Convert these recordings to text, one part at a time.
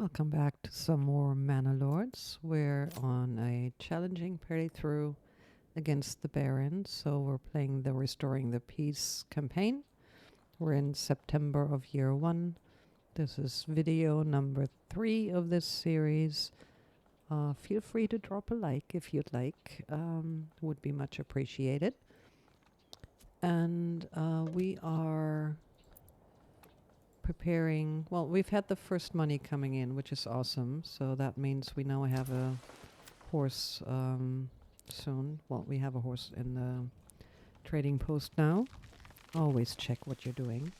Welcome back to some more Manor Lords. We're on a challenging playthrough against the Baron, so we're playing the Restoring the Peace campaign. We're in September of year 1. This is video number 3 of this series. Feel free to drop a like if you'd like. Would be much appreciated. And we are preparing. Well, we've had the first money coming in, which is awesome. So that means we now have a horse soon. Well, we have a horse in the trading post now. Always check what you're doing.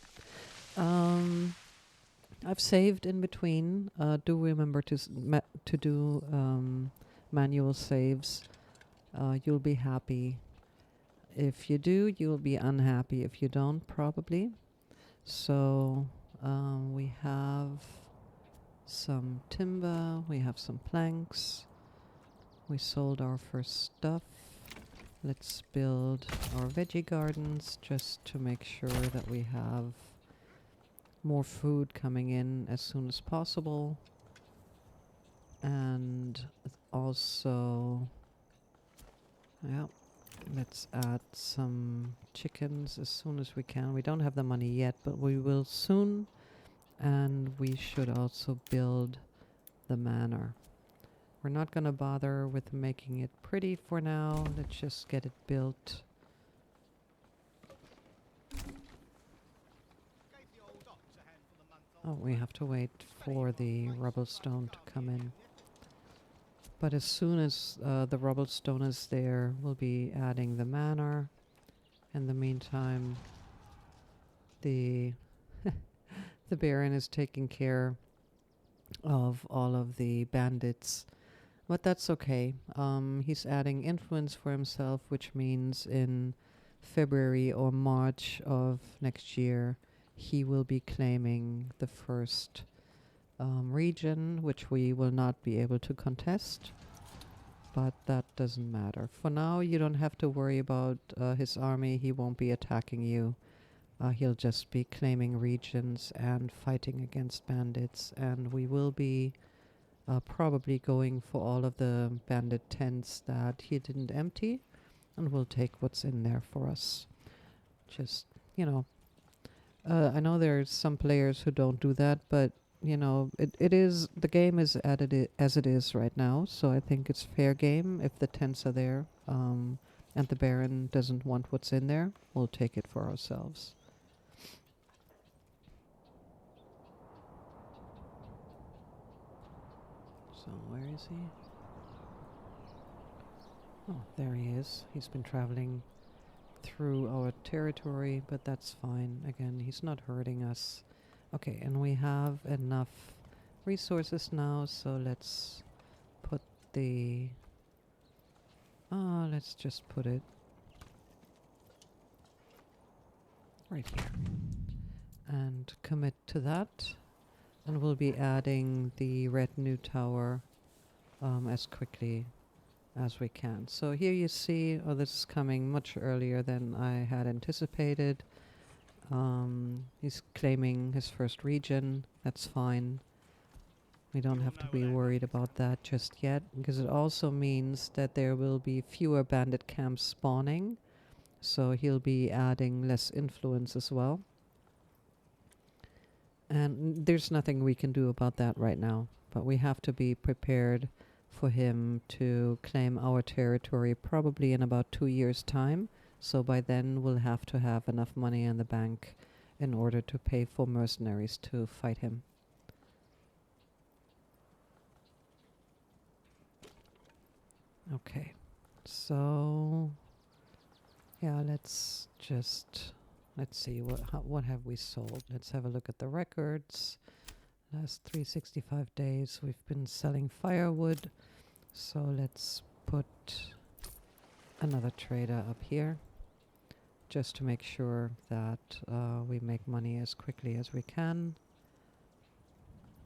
I've saved in between. Do remember to do manual saves. You'll be happy. If you do, you'll be unhappy. If you don't, probably. So we have some timber, we have some planks. We sold our first stuff. Let's build our veggie gardens just to make sure that we have more food coming in as soon as possible. And also, yeah, let's add some chickens as soon as we can. We don't have the money yet, but we will soon. And we should also build the manor. We're not going to bother with making it pretty for now. Let's just get it built. Oh, we have to wait for the rubblestone to come in. But as soon as the rubblestone is there, we'll be adding the manor. In the meantime, the the Baron is taking care of all of the bandits. But that's okay. He's adding influence for himself, which means in February or March of next year, he will be claiming the first region, which we will not be able to contest. But that doesn't matter. For now, you don't have to worry about his army. He won't be attacking you. He'll just be claiming regions and fighting against bandits. And we will be probably going for all of the bandit tents that he didn't empty. And we'll take what's in there for us. Just, you know. I know there's some players who don't do that, but you know, the game is as it is right now, so I think it's fair game if the tents are there, and the Baron doesn't want what's in there, we'll take it for ourselves. So where is he? Oh, there he is. He's been traveling through our territory, but that's fine. Again, he's not hurting us. Okay, and we have enough resources now, so let's put the... let's just put it right here. And commit to that. And we'll be adding the retinue tower as quickly as we can. So here you see, this is coming much earlier than I had anticipated. He's claiming his first region. That's fine. We don't have to be worried about that just yet, because it also means that there will be fewer bandit camps spawning. So he'll be adding less influence as well. And there's nothing we can do about that right now. But we have to be prepared for him to claim our territory probably in about 2 years' time. So by then we'll have to have enough money in the bank in order to pay for mercenaries to fight him. Okay, so yeah, let's see what have we sold. Let's have a look at the records. Last 365 days we've been selling firewood, so let's put another trader up here just to make sure that we make money as quickly as we can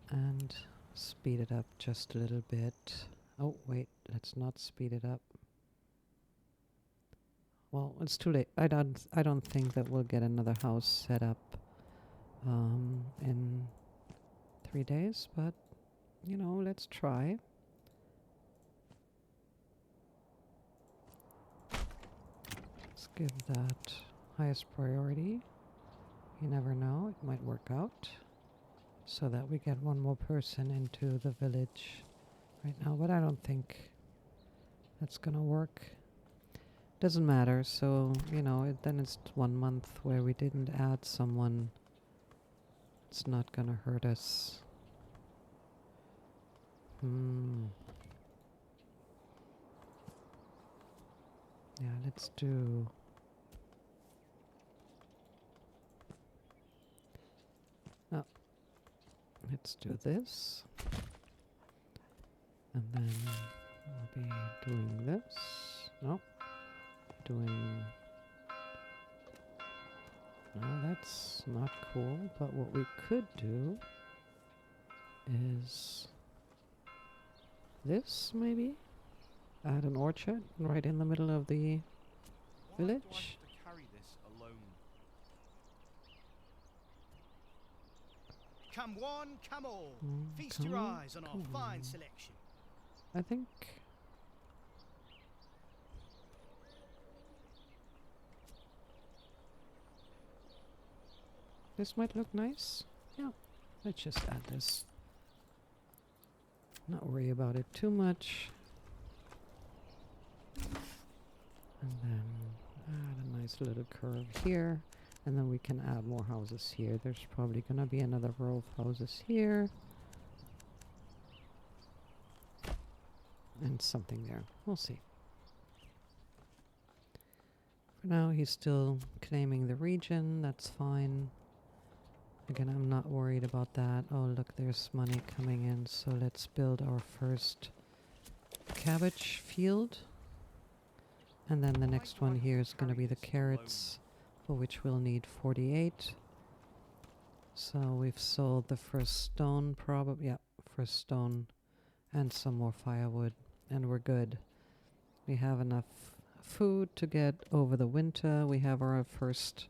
and speed it up just a little bit. Oh wait, let's not speed it up. Well, it's too late. I don't think that we'll get another house set up in 3 days, but you know, let's try. Let's give that highest priority. You never know, it might work out. So that we get one more person into the village right now, but I don't think that's gonna work. Doesn't matter, so, you know, then it's 1 month where we didn't add someone. It's not gonna hurt us. Yeah, let's do... Oh, let's do this. And then we'll be doing this. No, doing... No, that's not cool, but what we could do is this, maybe? Add an orchard right in the middle of the village. Do I have to carry this alone? Come one, come all. Feast come your on, eyes on our come fine on. selection. I think... this might look nice. Yeah, let's just add this. Not worry about it too much. And then add a nice little curve here. And then we can add more houses here. There's probably gonna be another row of houses here. And something there. We'll see. For now, he's still claiming the region. That's fine. Again, I'm not worried about that. Oh, look, there's money coming in. So let's build our first cabbage field. And then the next one here is going to be the carrots, for which we'll need 48. So we've sold the first stone, probably. Yeah, first stone and some more firewood. And we're good. We have enough food to get over the winter. We have our first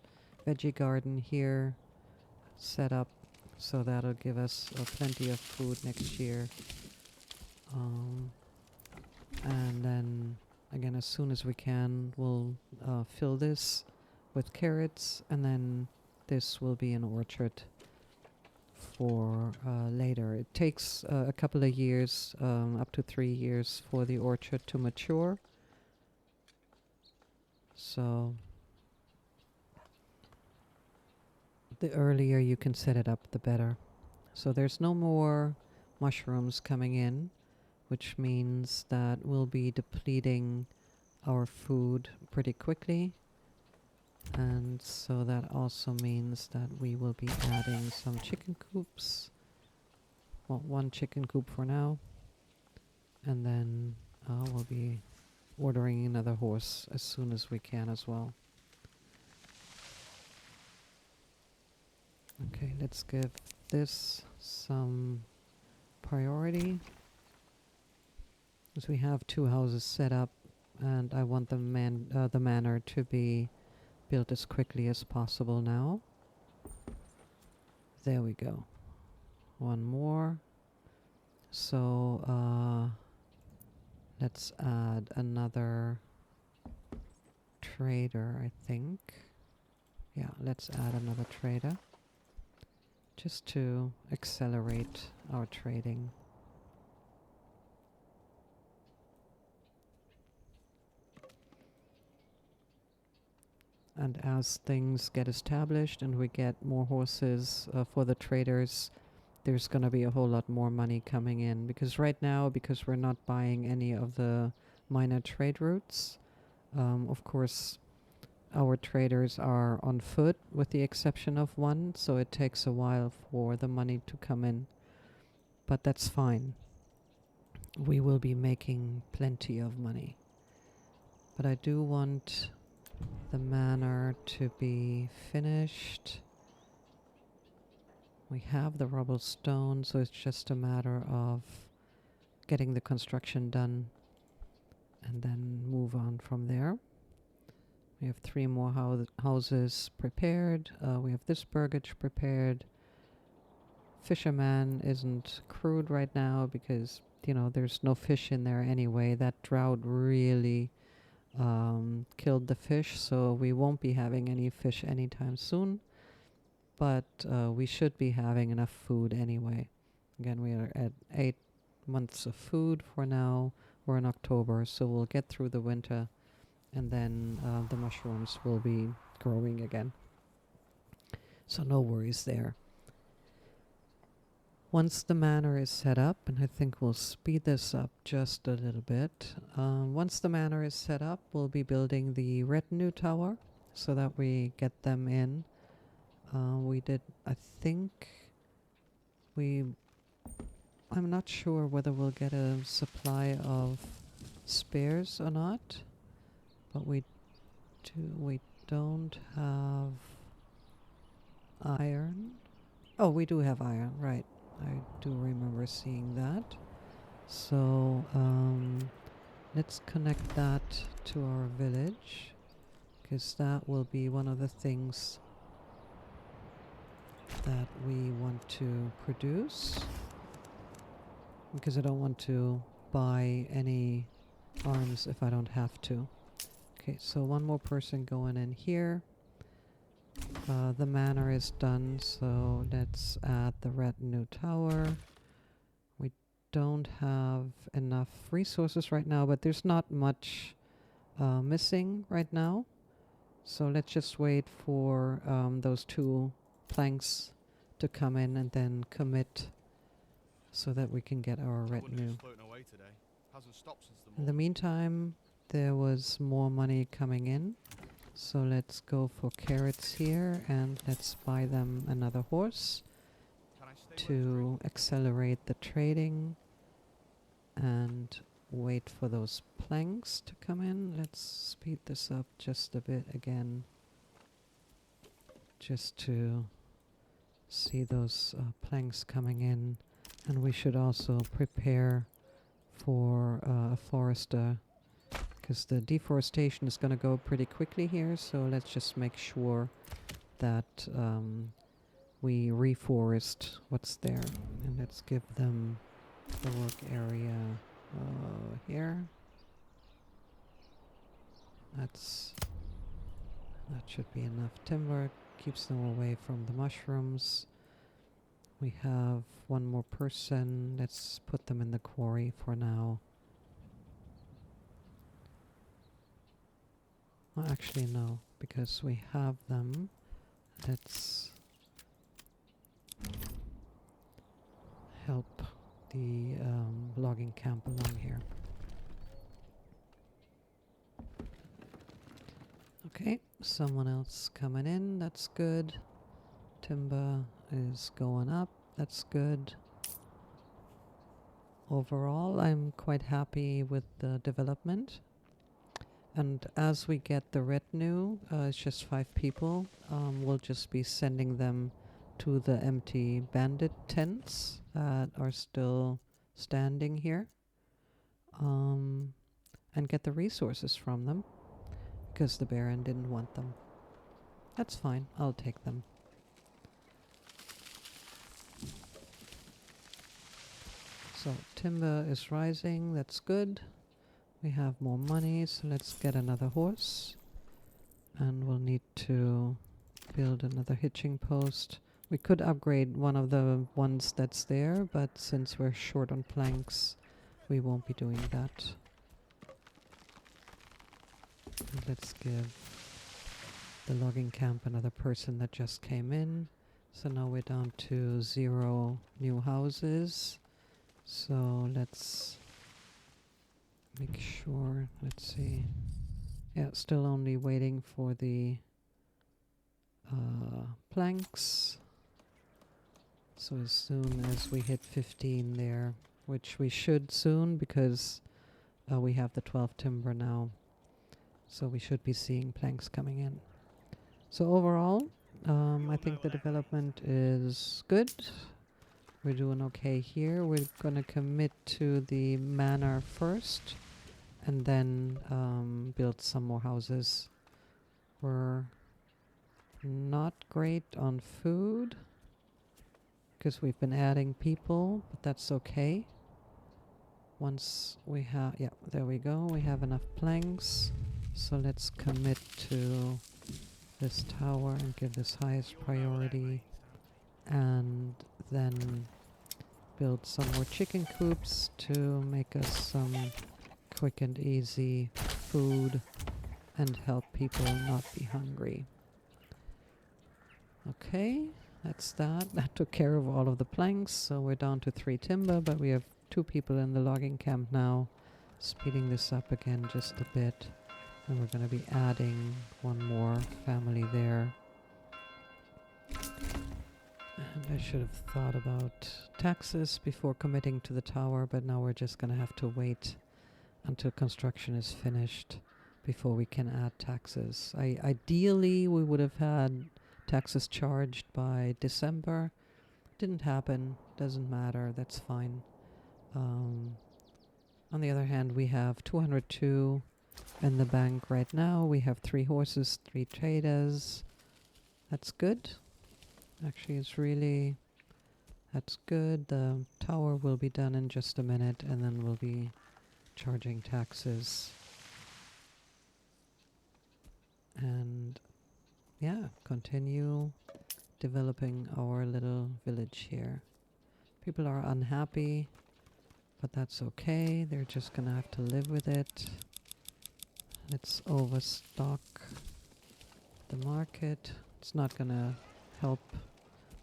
veggie garden here set up, so that'll give us plenty of food next year. And then again, as soon as we can, we'll fill this with carrots, and then this will be an orchard for later. It takes a couple of years, up to 3 years, for the orchard to mature. So the earlier you can set it up, the better. So there's no more mushrooms coming in, which means that we'll be depleting our food pretty quickly. And so that also means that we will be adding some chicken coops. Well, 1 chicken coop for now. And then we'll be ordering another horse as soon as we can as well. Okay, let's give this some priority. Because we have 2 houses set up, and I want the manor to be built as quickly as possible now. There we go. 1 more. So let's add another trader, I think. Yeah, let's add another trader, just to accelerate our trading. And as things get established and we get more horses for the traders, there's going to be a whole lot more money coming in. Because right now, because we're not buying any of the minor trade routes, of course, our traders are on foot with the exception of 1, so it takes a while for the money to come in. But that's fine. We will be making plenty of money. But I do want the manor to be finished. We have the rubble stone, so it's just a matter of getting the construction done and then move on from there. We have 3 more houses prepared. We have this burgage prepared. fisherman isn't crewed right now because, you know, there's no fish in there anyway. That drought really killed the fish, so we won't be having any fish anytime soon. But we should be having enough food anyway. Again, we are at 8 months of food for now. We're in October, so we'll get through the winter, and then the mushrooms will be growing again. So no worries there. Once the manor is set up, and I think we'll speed this up just a little bit. Once the manor is set up, we'll be building the retinue tower so that we get them in. I'm not sure whether we'll get a supply of spares or not, but we don't have iron. Oh, we do have iron, right. I do remember seeing that. So let's connect that to our village, because that will be one of the things that we want to produce, because I don't want to buy any arms if I don't have to. Okay, so one more person going in here. The manor is done, so let's add the retinue tower. We don't have enough resources right now, but there's not much missing right now. So let's just wait for those 2 planks to come in and then commit so that we can get our retinue. In the meantime, there was more money coming in. So let's go for carrots here, and let's buy them another horse to accelerate the trading, and wait for those planks to come in. Let's speed this up just a bit again, just to see those planks coming in. And we should also prepare for a forester, because the deforestation is going to go pretty quickly here, so let's just make sure that we reforest what's there. And let's give them the work area here. That should be enough timber. Keeps them away from the mushrooms. We have one more person. Let's put them in the quarry for now. Well, actually no, because we have them. Let's help the logging camp along here. Okay, someone else coming in. That's good. Timber is going up. That's good. Overall, I'm quite happy with the development. And as we get the retinue, it's just 5 people. We'll just be sending them to the empty bandit tents that are still standing here, and get the resources from them, because the Baron didn't want them. That's fine, I'll take them. So timber is rising, that's good. We have more money, so let's get another horse. And we'll need to build another hitching post. We could upgrade one of the ones that's there, but since we're short on planks, we won't be doing that. And let's give the logging camp another person that just came in. So now we're down to 0 new houses. So let's make sure, let's see. Yeah, still only waiting for the planks. So as soon as we hit 15 there, which we should soon, because we have the 12 timber now. So we should be seeing planks coming in. So overall, I think the development is good. We're doing okay here. We're going to commit to the manor first, and then build some more houses. We're not great on food, because we've been adding people, but that's okay. Once we have, yeah, there we go. We have enough planks. So let's commit to this tower and give this highest priority. And then build some more chicken coops to make us some quick and easy food and help people not be hungry. Okay, that's that. That took care of all of the planks, so we're down to 3 timber, but we have 2 people in the logging camp now. Speeding this up again just a bit. And we're going to be adding 1 more family there. And I should have thought about taxes before committing to the tower, but now we're just going to have to wait until construction is finished before we can add taxes. Ideally, we would have had taxes charged by December. Didn't happen. Doesn't matter. That's fine. On the other hand, we have 202 in the bank right now. We have 3 horses, 3 traders. That's good. Actually, it's really... That's good. The tower will be done in just a minute, and then we'll be charging taxes. And yeah, continue developing our little village here. People are unhappy, but that's okay. They're just gonna have to live with it. Let's overstock the market. It's not gonna help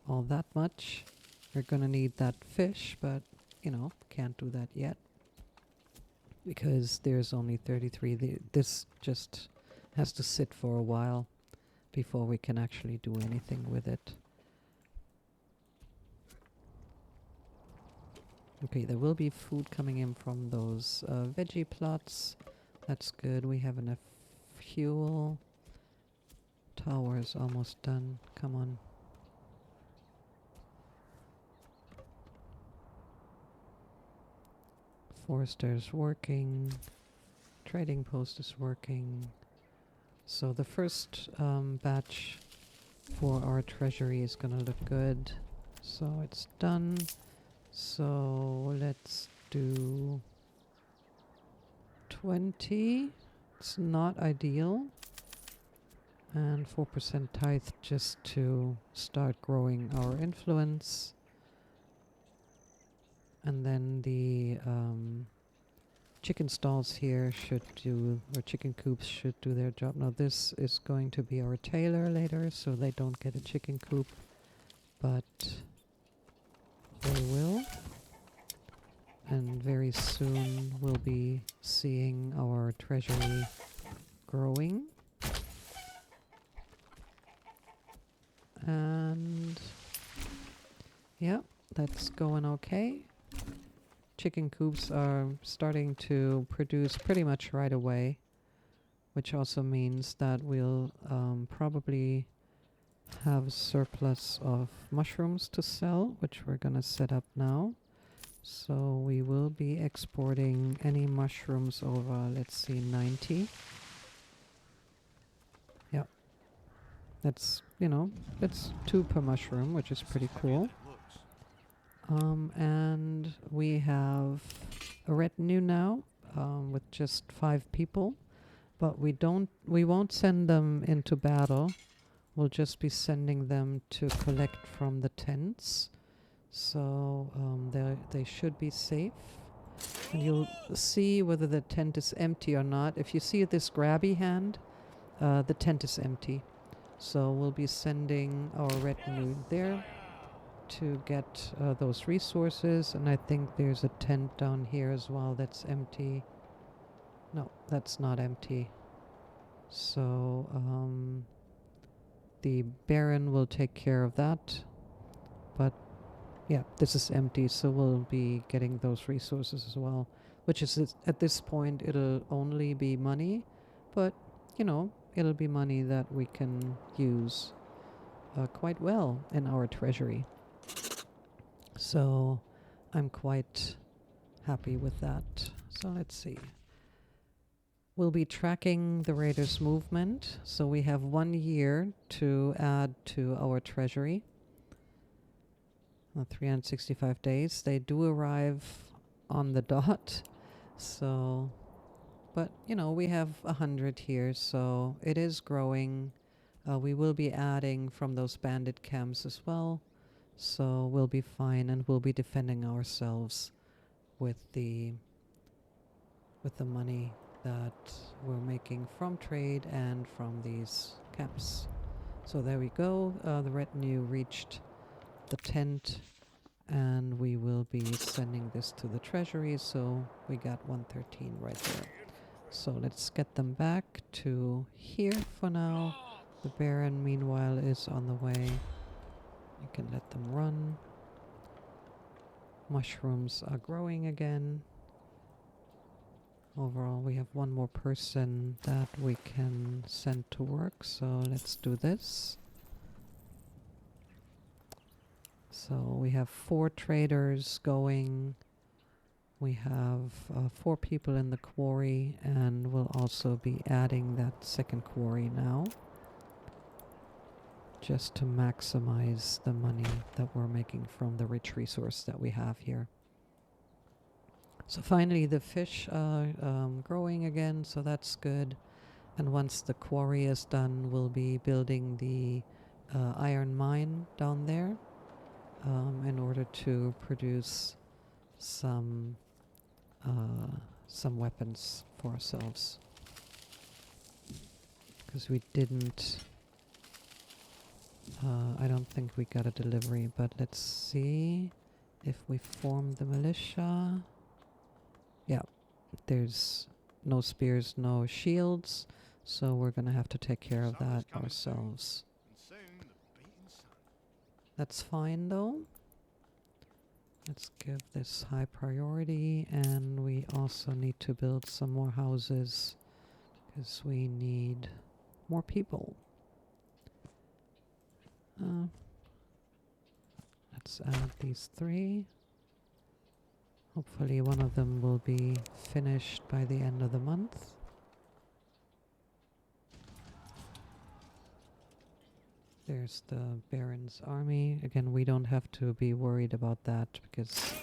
all that much. We're gonna need that fish, but you know, can't do that yet because there's only 33. This just has to sit for a while before we can actually do anything with it. Okay, there will be food coming in from those veggie plots. That's good. We have enough fuel. Tower is almost done. Come on. Forester's working. Trading post is working. So the first batch for our treasury is gonna look good. So it's done. So let's do 20. It's not ideal. And 4% tithe just to start growing our influence. And then the chicken stalls here should do, or chicken coops should do their job. Now this is going to be our tailor later, so they don't get a chicken coop, but they will. And very soon we'll be seeing our treasury growing. And yeah, that's going okay. Chicken coops are starting to produce pretty much right away, which also means that we'll probably have a surplus of mushrooms to sell, which we're gonna set up now. So we will be exporting any mushrooms over, let's see, 90. Yeah. That's, you know, that's 2 per mushroom, which is pretty cool. And we have a retinue now with just 5 people, but we won't send them into battle. We'll just be sending them to collect from the tents. So they should be safe. And you'll see whether the tent is empty or not. If you see this grabby hand, the tent is empty. So we'll be sending our retinue there to get those resources. And I think there's a tent down here as well that's empty. No, that's not empty. So the Baron will take care of that. But yeah, this is empty, so we'll be getting those resources as well. Which is, at this point, it'll only be money. But, you know, it'll be money that we can use quite well in our treasury. So I'm quite happy with that. So let's see. We'll be tracking the raiders' movement. So we have 1 year to add to our treasury. 365 days. They do arrive on the dot. So, but you know, we have 100 here, so it is growing. We will be adding from those bandit camps as well. So we'll be fine, and we'll be defending ourselves with the money that we're making from trade and from these camps. So there we go. The retinue reached the tent, and we will be sending this to the treasury. So we got 113 right there. So let's get them back to here for now. The Baron, meanwhile, is on the way. You can let them run. Mushrooms are growing again. Overall, we have one more person that we can send to work, so let's do this. So we have 4 traders going. We have 4 people in the quarry, and we'll also be adding that second quarry now, just to maximize the money that we're making from the rich resource that we have here. So finally the fish are growing again, so that's good. And once the quarry is done, we'll be building the iron mine down there in order to produce some weapons for ourselves. Because we didn't... I don't think we got a delivery, but let's see if we form the militia. Yeah, there's no spears, no shields, so we're gonna have to take care of that ourselves. That's fine though. Let's give this high priority, and we also need to build some more houses because we need more people. Let's add these 3. Hopefully one of them will be finished by the end of the month. There's the Baron's army. Again, we don't have to be worried about that because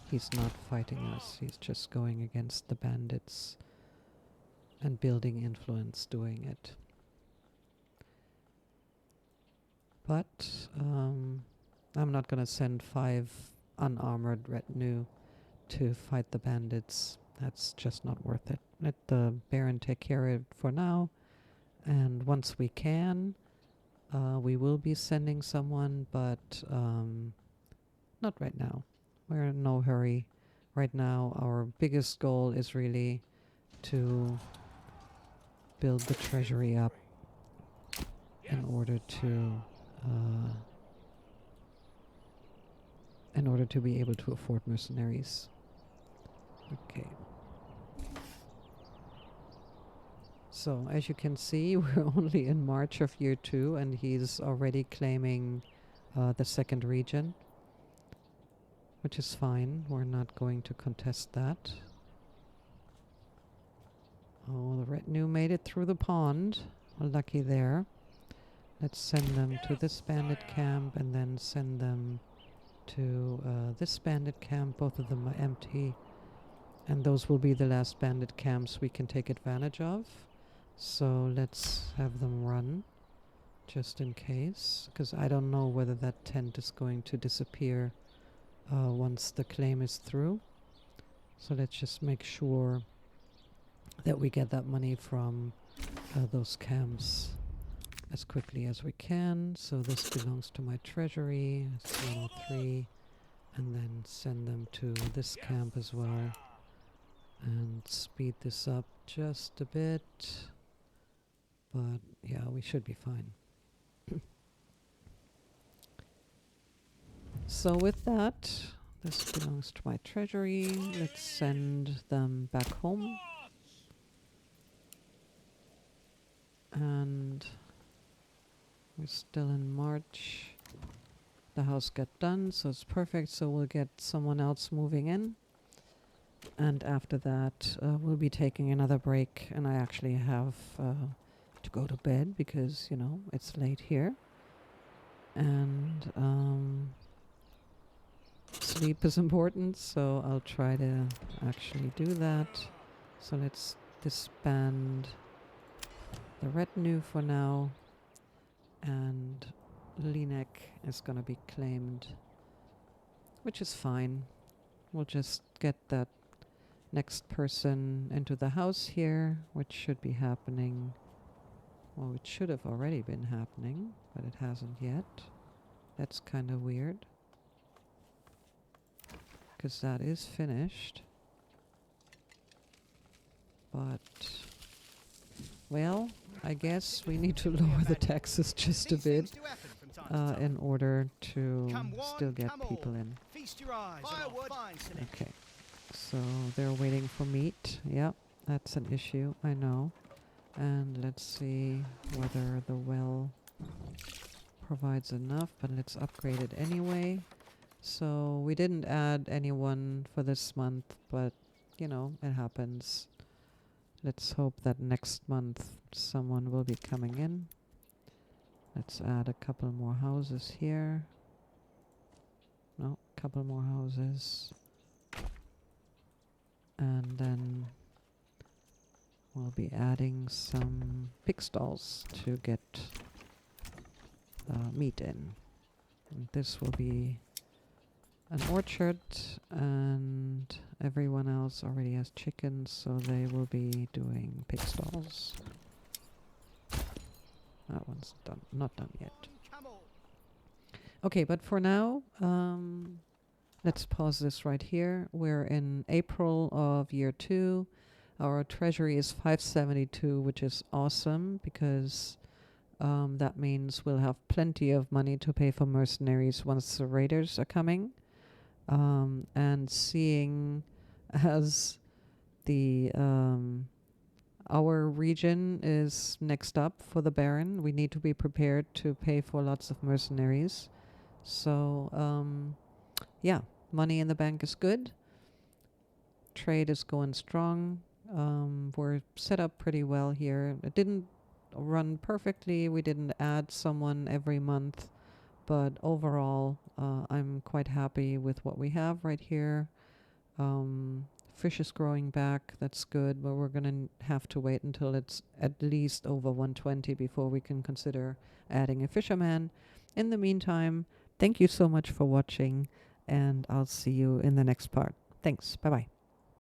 he's not fighting us. He's just going against the bandits and building influence doing it. But I'm not going to send 5 unarmored retinue to fight the bandits. That's just not worth it. Let the Baron take care of it for now, and once we can, we will be sending someone, but not right now. We're in no hurry. Right now our biggest goal is really to build the treasury up in order to be able to afford mercenaries. Okay. So as you can see, we're only in March of year 2, and he's already claiming the second region, which is fine. We're not going to contest that. Oh, the retinue made it through the pond. Well, lucky there. Let's send them to this bandit camp, and then send them to this bandit camp. Both of them are empty. And those will be the last bandit camps we can take advantage of. So let's have them run, just in case. Because I don't know whether that tent is going to disappear once the claim is through. So let's just make sure that we get that money from those camps as quickly as we can. So this belongs to my treasury. It's 103. And then send them to this camp as well. And speed this up just a bit. But yeah, we should be fine. So with that, this belongs to my treasury. Let's send them back home. And we're still in March. The house got done, so it's perfect. So we'll get someone else moving in. And after that, we'll be taking another break. And I actually have to go to bed because, you know, it's late here. And sleep is important, so I'll try to actually do that. So let's disband the retinue for now, and Linek is gonna be claimed, which is fine. We'll just get that next person into the house here, which should be happening. Well, it should have already been happening, but it hasn't yet. That's kind of weird, because that is finished. But, well, I guess we need to lower the taxes just a These things bit do happen from time to time. in order to Come one, still get come all. people in. Feast your eyes on our fine selection. Okay, so they're waiting for meat. Yep, that's an issue, I know. And let's see whether the well provides enough, but let's upgrade it anyway. So we didn't add anyone for this month, but you know, it happens. Let's hope that next month someone will be coming in. Let's add a couple more houses here. No, couple more houses. And then we'll be adding some pig stalls to get meat in. And this will be an orchard, and everyone else already has chickens, so they will be doing pig stalls. That one's done, not done yet. Come all. Okay, but for now, let's pause this right here. We're in April of year 2. Our treasury is 572, which is awesome, because that means we'll have plenty of money to pay for mercenaries once the raiders are coming. And seeing as the our region is next up for the Baron, we need to be prepared to pay for lots of mercenaries. So yeah, money in the bank is good. Trade is going strong. We're set up pretty well here. It didn't run perfectly. We didn't add someone every month, but overall I'm quite happy with what we have right here. Fish is growing back, that's good, but we're gonna have to wait until it's at least over 120 before we can consider adding a fisherman. In the meantime, thank you so much for watching, and I'll see you in the next part. Thanks, bye bye.